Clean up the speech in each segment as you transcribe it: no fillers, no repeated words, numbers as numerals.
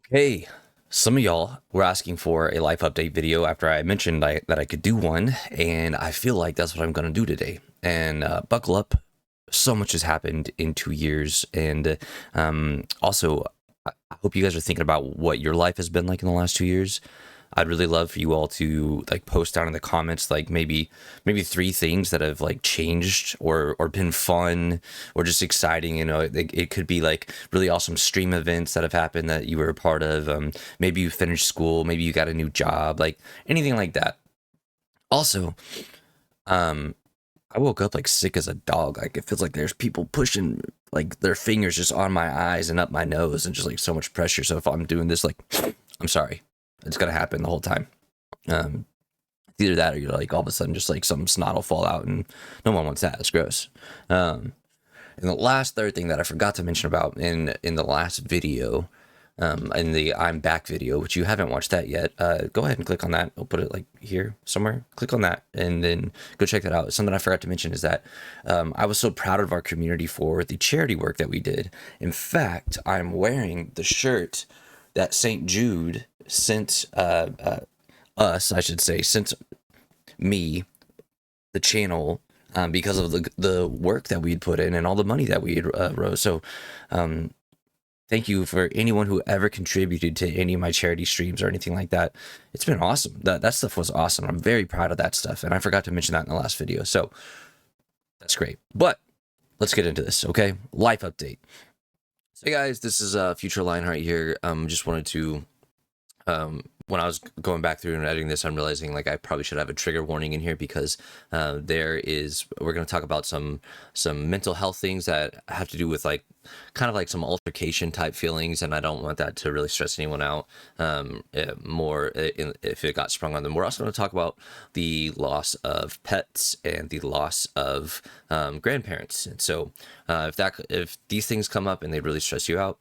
Hey, some of y'all were asking for a life update video after I mentioned that I could do one, and I feel like that's what I'm going to do today. And buckle up, so much has happened in 2 years, and also I hope you guys are thinking about what your life has been like in the last 2 years. I'd really love for you all to like post down in the comments like maybe three things that have like changed or been fun or just exciting. It could be like really awesome stream events that have happened that you were a part of. Maybe you finished school, maybe you got a new job, like anything like that. Also, um, I woke up like sick as a dog. Like it feels like there's people pushing like their fingers just on my eyes and up my nose and just like so much pressure. So if I'm doing this, like, I'm sorry, it's gonna happen the whole time. Um, it's either that or you're like all of a sudden just like some snot will fall out and no one wants that. It's gross. Um, and the last third thing that I forgot to mention about in the last video, in the I'm back video, which you haven't watched that yet, go ahead and click on that. I'll put it like here somewhere. Click on that and then go check that out. Something I forgot to mention is that I was so proud of our community for the charity work that we did. In fact, I'm wearing the shirt that St. Jude sent us, I should say, sent me, the channel, because of the work that we'd put in and all the money that we had rose. So um, thank you for anyone who ever contributed to any of my charity streams or anything like that. It's been awesome. That stuff was awesome. I'm very proud of that stuff. And I forgot to mention that in the last video. So that's great. But let's get into this, okay? Life update. So hey guys, this is Future Lionheart here. Just wanted to when I was going back through and editing this, I'm realizing like I probably should have a trigger warning in here because we're going to talk about some mental health things that have to do with like kind of like some altercation type feelings, and I don't want that to really stress anyone out if it got sprung on them. We're also going to talk about the loss of pets and the loss of grandparents, and so if these things come up and they really stress you out,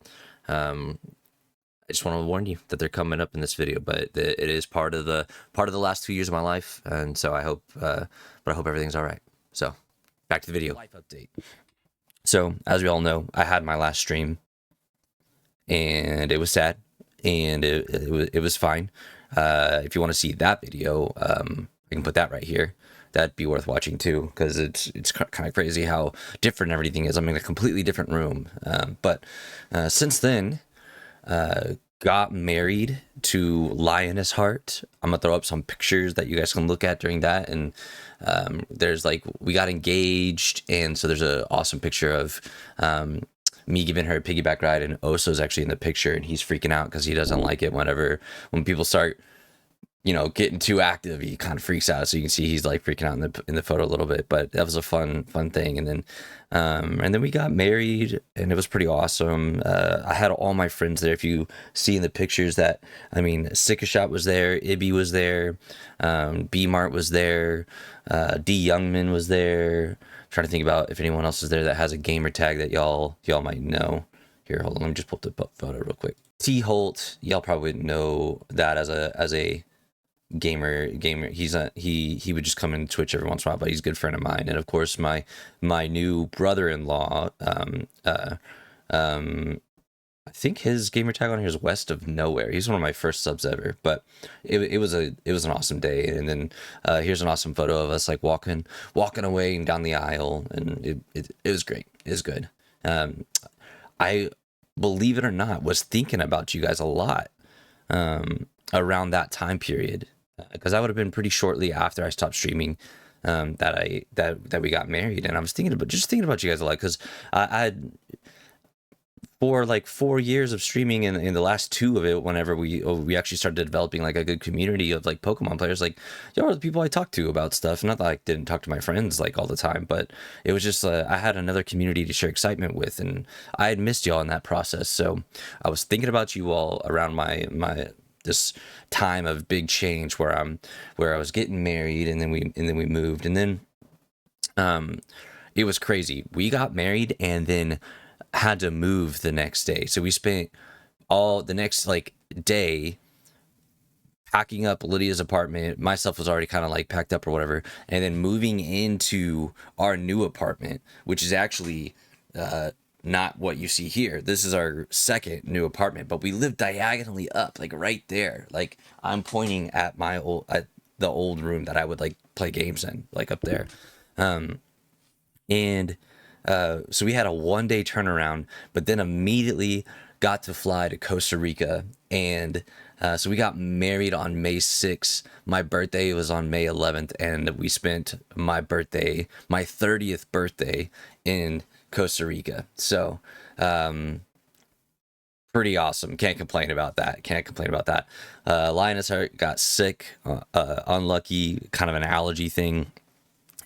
I just want to warn you that they're coming up in this video, but it is part of the last 2 years of my life, and so I hope everything's all right. So, back to the video. Life update. So, as we all know, I had my last stream, and it was sad, and it was fine. If you want to see that video, I can put that right here. That'd be worth watching too, because it's kind of crazy how different everything is. I'm in a completely different room, but since then. Got married to Lioness Heart. I'm gonna throw up some pictures that you guys can look at during that, and there's like we got engaged, and so there's an awesome picture of me giving her a piggyback ride, and Oso's actually in the picture, and he's freaking out because he doesn't like it when people start getting too active. He kind of freaks out, so you can see he's like freaking out in the photo a little bit. But that was a fun thing. And then we got married, and it was pretty awesome. I had all my friends there. If you see in the pictures that, I mean, Sickashot was there, Ibby was there, B Mart was there, D Youngman was there. I'm trying to think about if anyone else is there that has a gamer tag that y'all might know. Here, hold on, let me just pull up the photo real quick. T Holt, y'all probably know that as a gamer. He would just come in Twitch every once in a while, but he's a good friend of mine. And of course my new brother-in-law, I think his gamer tag on here is West of Nowhere. He's one of my first subs ever, but it was an awesome day. And then here's an awesome photo of us like walking away and down the aisle, and it was great. It was good. I, believe it or not, was thinking about you guys a lot around that time period, because that would have been pretty shortly after I stopped streaming, that we got married. And I was thinking about you guys a lot, because I for like 4 years of streaming, and in the last two of it, whenever we actually started developing like a good community of like Pokemon players, like y'all are the people I talked to about stuff. Not that I didn't talk to my friends like all the time, but it was just I had another community to share excitement with, and I had missed y'all in that process. So I was thinking about you all around my this time of big change where I was getting married, and then we moved, and then it was crazy. We got married and then had to move the next day. So we spent all the next like day packing up Lydia's apartment. My stuff was already kind of like packed up or whatever, and then moving into our new apartment, which is actually not what you see here. This is our second new apartment, but we live diagonally up, like right there. Like I'm pointing at the old room that I would like play games in, like up there. And so we had a 1 day turnaround, but then immediately got to fly to Costa Rica. And so we got married on May 6th. My birthday was on May 11th, and we spent my birthday, my 30th birthday, in Costa Rica. So pretty awesome. Can't complain about that. Can't complain about that. Linus got sick, unlucky, kind of an allergy thing,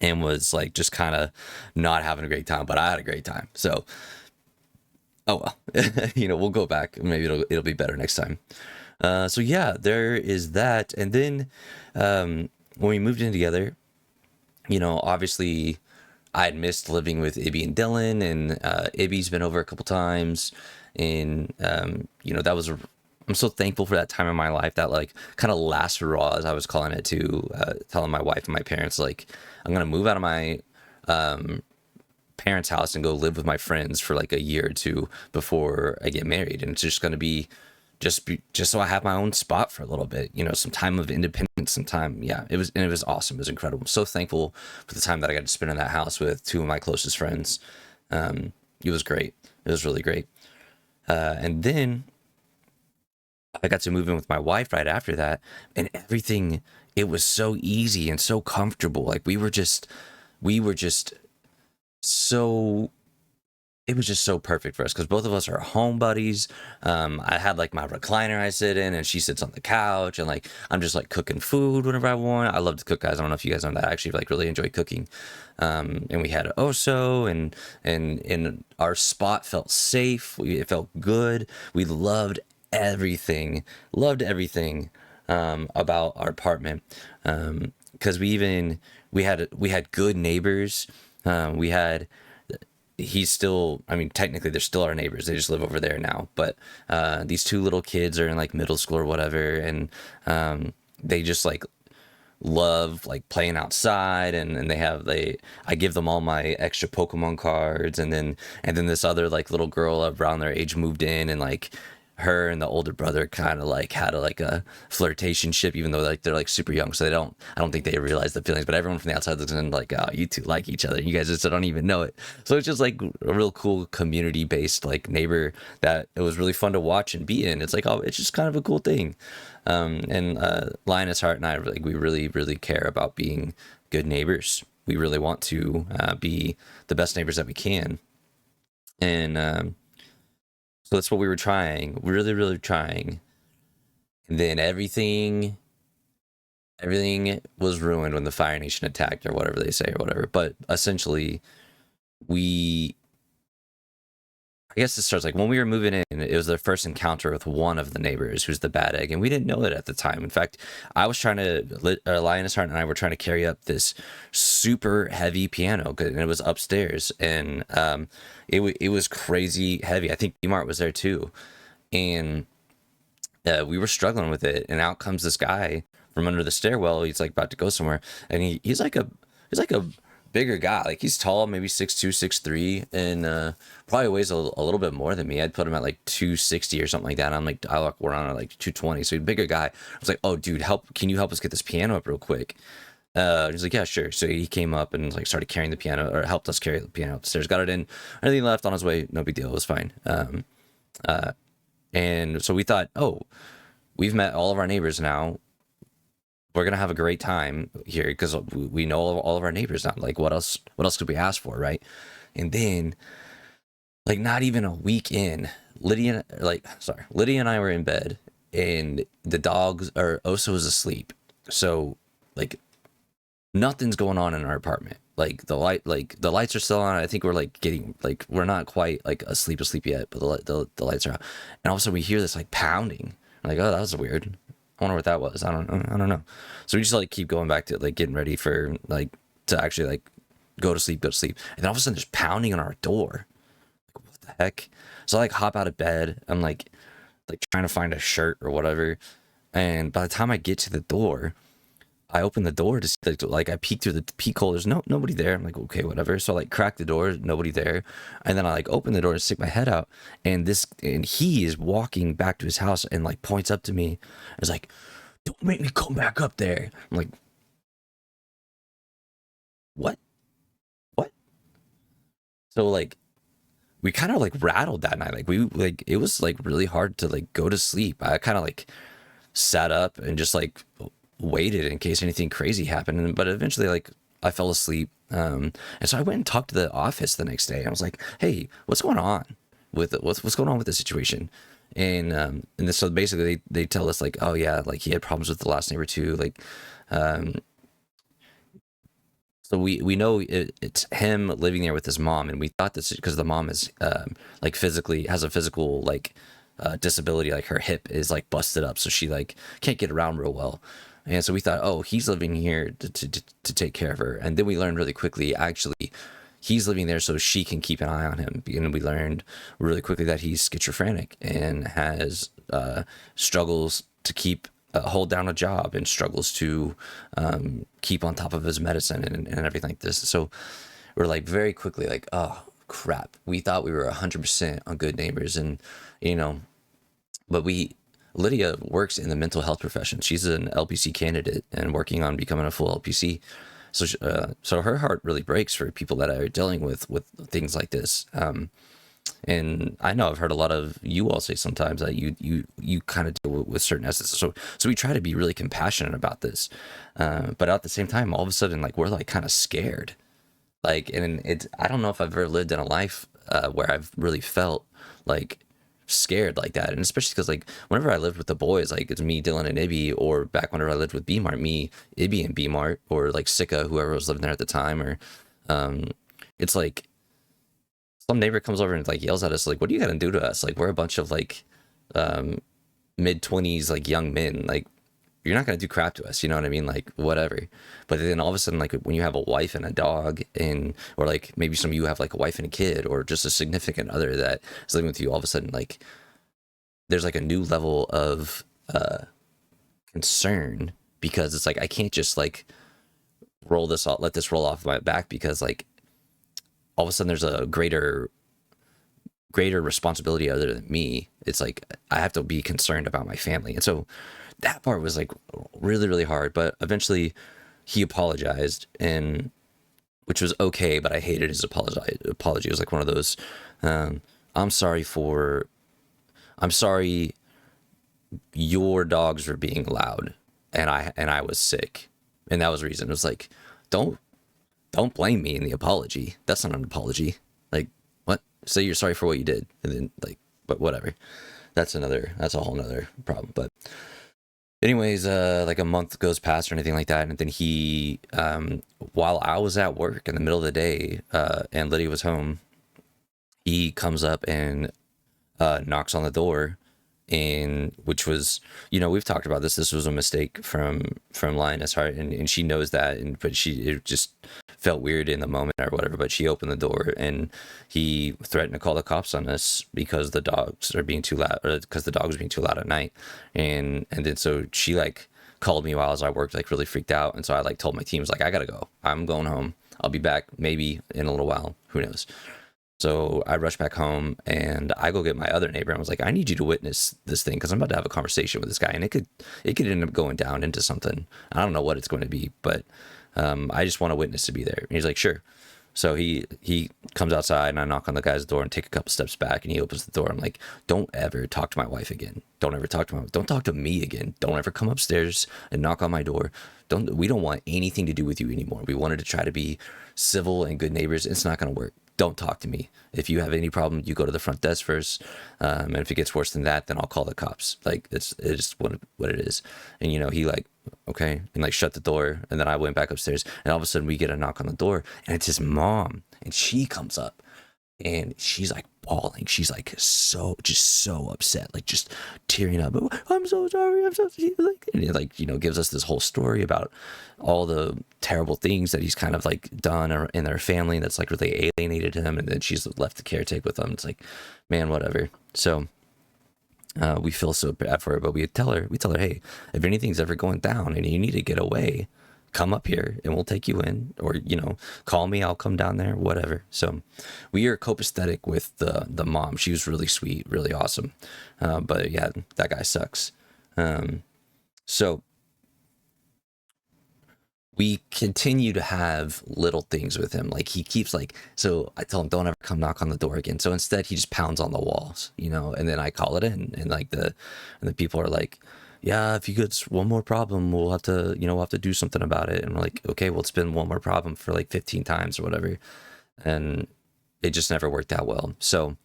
and was like just kind of not having a great time, but I had a great time. So, oh well, we'll go back. Maybe it'll be better next time. So yeah, there is that. And then when we moved in together, obviously I had missed living with Ibby and Dylan, and Ibby's been over a couple times, and that was I'm so thankful for that time in my life, that like kind of last hurrah, as I was calling it, to telling my wife and my parents, like, I'm gonna move out of my parents' house and go live with my friends for like a year or two before I get married, and it's just gonna be just so I have my own spot for a little bit, some time of independence, some time. Yeah, it was awesome. It was incredible. I'm so thankful for the time that I got to spend in that house with two of my closest friends. It was great. It was really great. And then I got to move in with my wife right after that, and everything, it was so easy and so comfortable. Like we were just so it was just so perfect for us because both of us are home buddies. I had like my recliner I sit in, and she sits on the couch, and like I'm just like cooking food whenever I want. I love to cook, guys. I don't know if you guys know that. I actually like really enjoy cooking. And we had Oso, and our spot felt safe. It felt good. We everything, loved everything about our apartment. Because we had good neighbors. We had he's still, I mean, technically they're still our neighbors, they just live over there now, but these two little kids are in like middle school or whatever, and they just like love like playing outside, and I give them all my extra Pokemon cards, and then this other like little girl around their age moved in, and like her and the older brother kind of like had a flirtation ship, even though like they're like super young, so I don't think they realize the feelings, but everyone from the outside looks in like, oh, you two like each other, you guys just don't even know it. So it's just like a real cool community based like neighbor that it was really fun to watch and be in. It's like, oh, it's just kind of a cool thing. And Linus Hart and I, like, we really really care about being good neighbors. We really want to be the best neighbors that we can. And so that's what we were trying, really, really trying. And then everything was ruined when the Fire Nation attacked, or whatever they say, or whatever. But essentially, I guess it starts like when we were moving in, it was the first encounter with one of the neighbors who's the bad egg, and we didn't know it at the time. In fact, I was trying to, Linus Hart and I were trying to carry up this super heavy piano, and it was upstairs, and it was crazy heavy. I think D-Mart was there too, and we were struggling with it, and out comes this guy from under the stairwell. He's like about to go somewhere, and he's like a bigger guy. Like he's tall, maybe 6'2", 6'3", and probably weighs a little bit more than me. I'd put him at like 260 or something like that. And I'm like, I walk around at like 220, so he's a bigger guy. I was like, oh dude, can you help us get this piano up real quick? He's like, yeah, sure. So he came up and like started carrying the piano, or helped us carry the piano upstairs. Got it in. Everything left on his way. No big deal. It was fine. And so we thought, oh, we've met all of our neighbors now. We're gonna have a great time here because we know all of our neighbors now. Like, what else could we ask for, right? And then, like, not even a week in, Lydia and I were in bed, and the dogs, or Oso, was asleep. So like nothing's going on in our apartment. Like the lights are still on. I think we're like getting, like, we're not quite like asleep yet, but the lights are out. And all of a sudden we hear this like pounding. I'm like, oh, that was weird. I wonder what that was. I don't know. So we just like keep going back to like getting ready for like to actually like go to sleep. And then all of a sudden there's pounding on our door. Like, what the heck? So I like hop out of bed. I'm like trying to find a shirt or whatever. And by the time I get to the door, I opened the door to see, like I peeked through the peek hole. There's nobody there. I'm like, okay, whatever. So I like crack the door, nobody there, and then I like open the door to stick my head out, and he is walking back to his house and like points up to me. And is like, "Don't make me come back up there." I'm like, "What? What?" So like we kind of like rattled that night. Like we like it was like really hard to like go to sleep. I kind of like sat up and just like waited in case anything crazy happened. But eventually, like I fell asleep. And so I went and talked to the office the next day. I was like, "Hey, what's going on with what's going on with the situation?" And then, so basically they tell us like, "Oh yeah, like he had problems with the last neighbor too." Like, um, so we know it's him living there with his mom, and we thought this because the mom is like physically has a physical like disability, like her hip is like busted up, so she like can't get around real well. And so we thought, oh, he's living here to take care of her. And then we learned really quickly, actually, he's living there so she can keep an eye on him. And we learned really quickly that he's schizophrenic and has struggles to keep hold down a job and struggles to keep on top of his medicine and everything like this. So we're like very quickly like, oh crap, we thought we were 100% on Good Neighbors, and you know, but Lydia works in the mental health profession. She's an LPC candidate and working on becoming a full LPC. So, so her heart really breaks for people that are dealing with things like this. And I know I've heard a lot of you all say sometimes that you kind of deal with certain essences. So we try to be really compassionate about this, but at the same time, all of a sudden, like we're like kind of scared. Like, and it's I don't know if I've ever lived in a life where I've really felt like scared like that. And especially because like whenever I lived with the boys, like it's me, Dylan, and Ibby, or back whenever I lived with B Mart, me, Ibby, and B Mart, or like Sika, whoever was living there at the time, or um, it's like some neighbor comes over and like yells at us, like, "What are you gonna do to us? Like we're a bunch of like um, mid-20s like young men, like." You're not gonna do crap to us, you know what I mean? Like whatever. But then all of a sudden, like when you have a wife and a dog, and or like maybe some of you have like a wife and a kid, or just a significant other that is living with you, all of a sudden, like there's like a new level of concern because it's like I can't just like roll this off, let this roll off my back because like all of a sudden there's a greater responsibility other than me. It's like I have to be concerned about my family, and so that part was like really really hard. But eventually he apologized, and which was okay, but I hated his apology. It was like one of those um, I'm sorry for I'm sorry your dogs were being loud and I was sick, and that was the reason. It was like don't don't blame me in the apology. That's not an apology. Like what? Say you're sorry for what you did, and then like, but whatever. That's a whole nother problem. But anyways, like a month goes past or anything like that, and then he, while I was at work in the middle of the day, and Lydia was home, he comes up and knocks on the door, and which was, we've talked about this. This was a mistake from Lioness Heart, and she knows that, and but it just felt weird in the moment or whatever. But she opened the door, and he threatened to call the cops on us because the dogs are being too loud, or because the dog was being too loud at night, and then so she like called me while I worked, like really freaked out, and so I like told my teams like I gotta go. I'm going home. I'll be back maybe in a little while. Who knows? So I rushed back home and I go get my other neighbor and I was like, I need you to witness this thing because I'm about to have a conversation with this guy and it could end up going down into something. I don't know what it's going to be, but I just want a witness to be there. And he's like, sure. So he comes outside and I knock on the guy's door and take a couple steps back and he opens the door. I'm like, don't ever talk to my wife again. Don't talk to me again. Don't ever come upstairs and knock on my door. We don't want anything to do with you anymore. We wanted to try to be civil and good neighbors. It's not going to work. Don't talk to me. If you have any problem, you go to the front desk first. And if it gets worse than that, then I'll call the cops. Like it's what it is. And he like, okay, and like shut the door. And then I went back upstairs and all of a sudden we get a knock on the door and it's his mom, and she comes up and she's like bawling. She's like so upset, like just tearing up. I'm so sorry. I'm so sorry. Like, and it like, gives us this whole story about all the terrible things that he's kind of like done in their family that's like really alienated him. And then she's left to caretake with him. It's like, man, whatever. So we feel so bad for her, but we tell her, hey, if anything's ever going down and you need to get away, come up here and we'll take you in, or call me, I'll come down there, whatever. So we are copacetic with the mom. She was really sweet, really awesome, but yeah, that guy sucks. So we continue to have little things with him. Like he keeps like, so I tell him, don't ever come knock on the door again. So instead he just pounds on the walls, and then I call it in, and like and the people are like, yeah, if you get one more problem, we'll have to, we'll have to do something about it. And we're like, okay, well, it's been one more problem for like 15 times or whatever. And it just never worked out well. So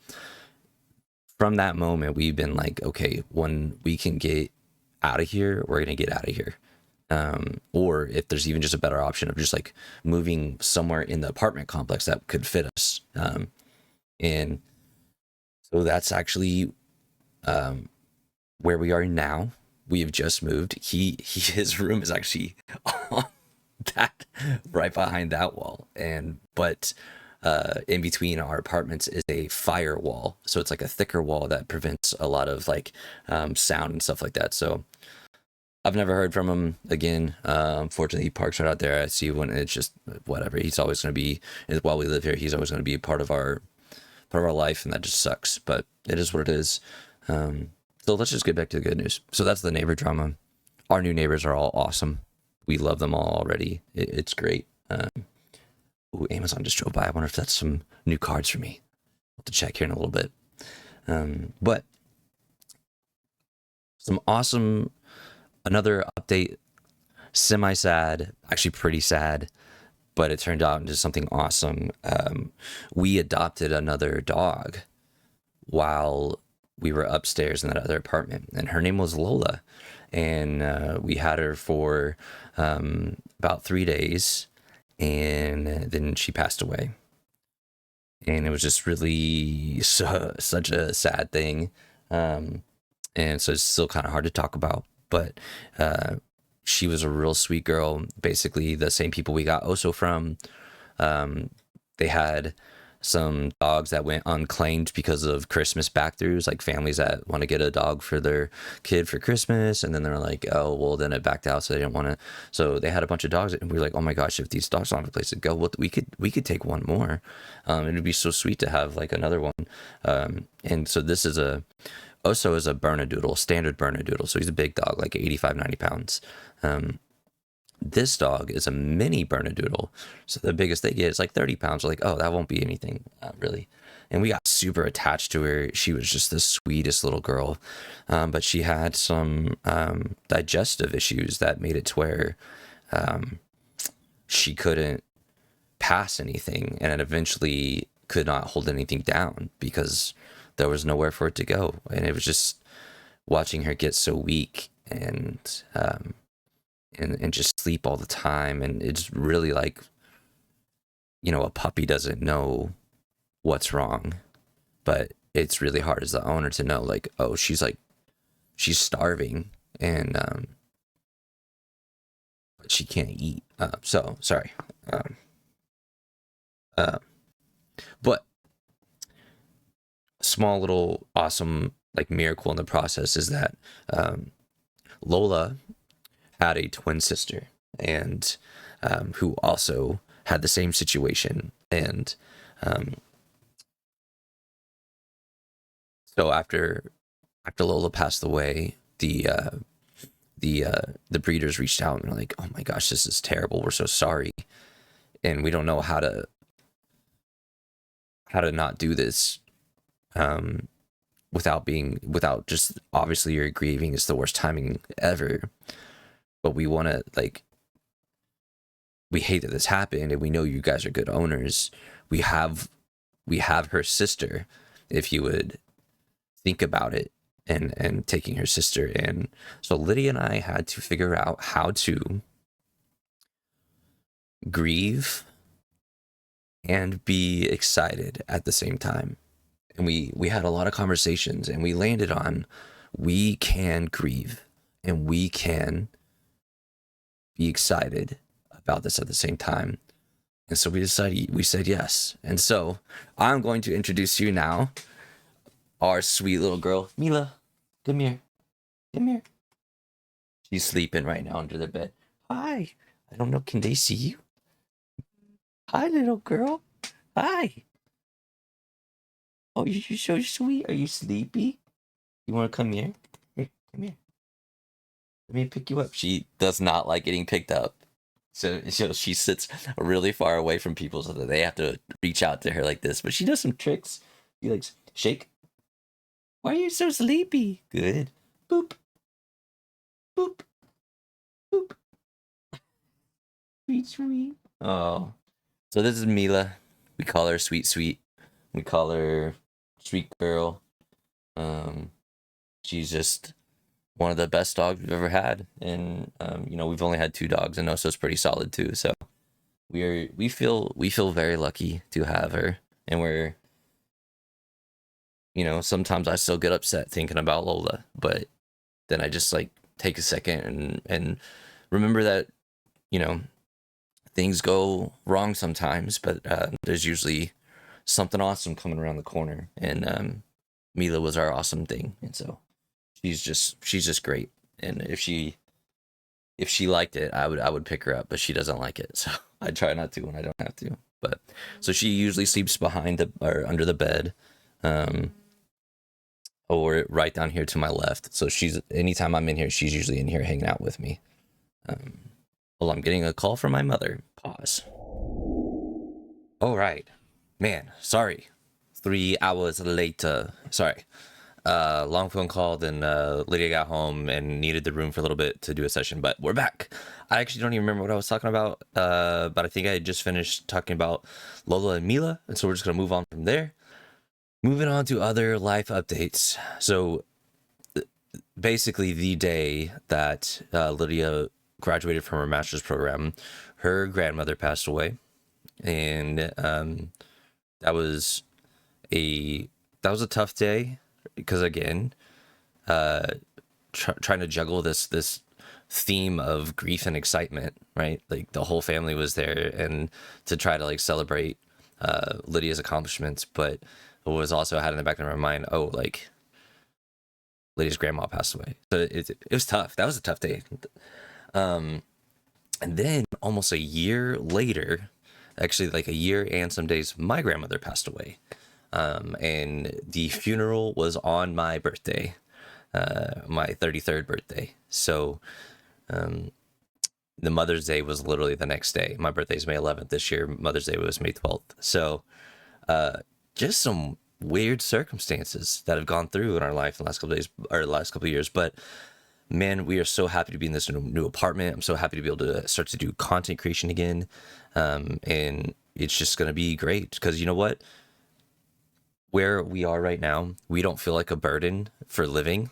from that moment, we've been like, okay, when we can get out of here, we're going to get out of here. Or if there's even just a better option of just like moving somewhere in the apartment complex that could fit us. And so that's actually where we are now. We have just moved. His room is actually on that, right behind that wall. But in between our apartments is a firewall. So it's like a thicker wall that prevents a lot of like sound and stuff like that. So I've never heard from him again. Unfortunately, he parks right out there. I see when it's just whatever. He's always going to be, while we live here, he's always going to be a part of our life, and that just sucks. But it is what it is. So let's just get back to the good news. So that's the neighbor drama. Our new neighbors are all awesome. We love them all already. It's great. Ooh, Amazon just drove by. I wonder if that's some new cards for me. I'll have to check here in a little bit. But some awesome. Another update, semi-sad, actually pretty sad, but it turned out into something awesome. We adopted another dog while we were upstairs in that other apartment, and her name was Lola. And we had her for about 3 days, and then she passed away. And it was just really such a sad thing. And so it's still kind of hard to talk about. But she was a real sweet girl. Basically, the same people we got Oso from. They had some dogs that went unclaimed because of Christmas back-throughs, like families that want to get a dog for their kid for Christmas, and then they're like, oh, well, then it backed out, so they didn't want to. So they had a bunch of dogs, and we were like, oh my gosh, if these dogs don't have a place to go, well, we could take one more. It'd be so sweet to have like another one. And so this is Oso is a Bernedoodle, standard Bernedoodle. So he's a big dog, like 85, 90 pounds. This dog is a mini Bernedoodle. So the biggest they get is like 30 pounds. We're like, oh, that won't be anything, really. And we got super attached to her. She was just the sweetest little girl. But she had some digestive issues that made it to where she couldn't pass anything, and it eventually could not hold anything down because there was nowhere for it to go. And it was just watching her get so weak and just sleep all the time. And it's really like, a puppy doesn't know what's wrong, but it's really hard as the owner to know, like, oh, she's starving, and but she can't eat. So sorry. But small little awesome like miracle in the process is that Lola had a twin sister, and who also had the same situation. And so after Lola passed away, the breeders reached out and were like, oh my gosh, this is terrible, we're so sorry, and we don't know how to not do this without just, obviously you're grieving, it's the worst timing ever, but we want to, like, we hate that this happened, and we know you guys are good owners. We have her sister, if you would think about it, and taking her sister. And so Lydia and I had to figure out how to grieve and be excited at the same time. And we had a lot of conversations, and we landed on, we can grieve and we can be excited about this at the same time. And so we said yes. And so I'm going to introduce you now, our sweet little girl, Mila. Come here. She's sleeping right now under the bed. Hi. I don't know. Can they see you? Hi, little girl. Hi. Oh, you're so sweet. Are you sleepy? You want to come here? Here, come here. Let me pick you up. She does not like getting picked up. So she sits really far away from people so that they have to reach out to her like this. But she does some tricks. She likes shake. Why are you so sleepy? Good. Boop. Boop. Boop. Sweet, sweet. Oh. So this is Mila. We call her Sweet Sweet. We call her Sweet Girl. She's just one of the best dogs we've ever had, and we've only had 2 dogs, and Oso's pretty solid too. So we feel very lucky to have her, and we're sometimes I still get upset thinking about Lola, but then I just like take a second and remember that you know things go wrong sometimes, but there's usually something awesome coming around the corner, and Mila was our awesome thing, and so she's just great. And if she liked it, I would pick her up, but she doesn't like it, so I try not to when I don't have to. But so she usually sleeps behind the or under the bed, um, or right down here to my left. So she's anytime I'm in here, she's usually in here hanging out with me. Um, well, I'm getting a call from my mother. Pause. All right, man. Sorry, 3 hours later. Sorry. Long phone call. Then Lydia got home and needed the room for a little bit to do a session, but we're back. I actually don't even remember what I was talking about, but I think I had just finished talking about Lola and Mila, and so we're just gonna move on from there. Moving on to other life updates. So basically, the day that Lydia graduated from her master's program, her grandmother passed away, and that was a that was a tough day because again, uh, trying to juggle this theme of grief and excitement, right? Like the whole family was there, and to try to like celebrate Lydia's accomplishments, but it was also had in the back of my mind, oh, like Lydia's grandma passed away. So it was tough. That was a tough day. Um, and then almost a year later, actually like a year and some days, my grandmother passed away. And the funeral was on my birthday, my 33rd birthday. So the Mother's Day was literally the next day. My birthday is May 11th this year. Mother's Day was May 12th. So just some weird circumstances that have gone through in our life in the last couple of days or last couple of years. But man, we are so happy to be in this new apartment. I'm so happy to be able to start to do content creation again. And it's just going to be great because you know what? Where we are right now, we don't feel like a burden for living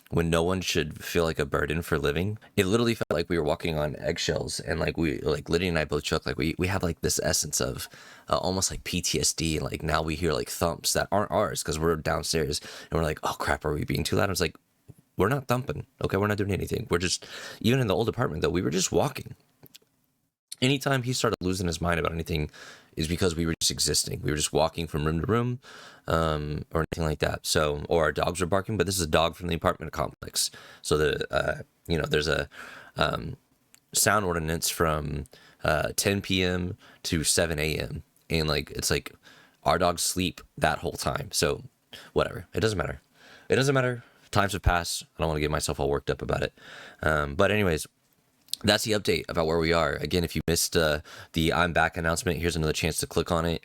when no one should feel like a burden for living. It literally felt like we were walking on eggshells, and like Lydia and I both joke like we have like this essence of almost like PTSD. Like now we hear like thumps that aren't ours because we're downstairs and we're like, oh crap, are we being too loud? I was like, we're not thumping, okay, we're not doing anything. We're just, even in the old apartment though, we were just walking. Anytime he started losing his mind about anything is because we were just existing. We were just walking from room to room, or anything like that. So, or our dogs were barking, but this is a dog from the apartment complex. So there's a sound ordinance from 10 p.m. to 7 a.m. And like, it's like our dogs sleep that whole time. So whatever, it doesn't matter. It doesn't matter. Times have passed. I don't want to get myself all worked up about it. But anyways, that's the update about where we are. Again, if you missed the I'm back announcement, here's another chance to click on it.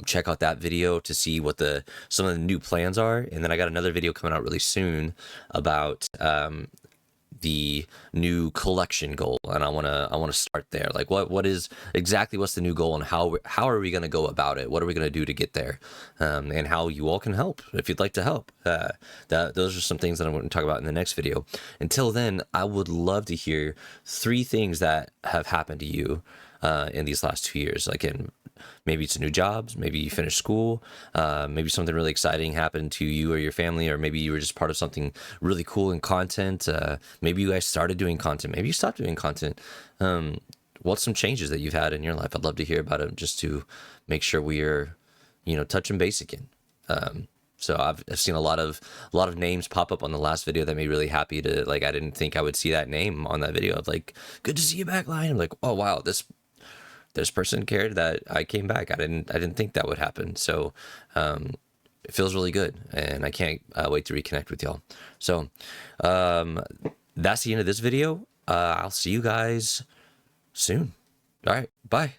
Check out that video to see what some of the new plans are. And then I got another video coming out really soon about the new collection goal, and I want to start there. Like what's the new goal, and how are we going to go about it? What are we going to do to get there? And how you all can help if you'd like to help. Those are some things that I'm going to talk about in the next video. Until then, I would love to hear 3 things that have happened to you in these last 2 years. Like maybe it's a new job, maybe you finished school, maybe something really exciting happened to you or your family, or maybe you were just part of something really cool in content. Maybe you guys started doing content, maybe you stopped doing content. What's some changes that you've had in your life? I'd love to hear about it, just to make sure we are, touching base again. So I've seen a lot of names pop up on the last video that made me really happy to like. I didn't think I would see that name on that video of like, good to see you back, Lion. I'm like, oh wow, this person cared that I came back. I didn't think that would happen. So it feels really good, and I can't wait to reconnect with y'all. So that's the end of this video. I'll see you guys soon. All right, bye.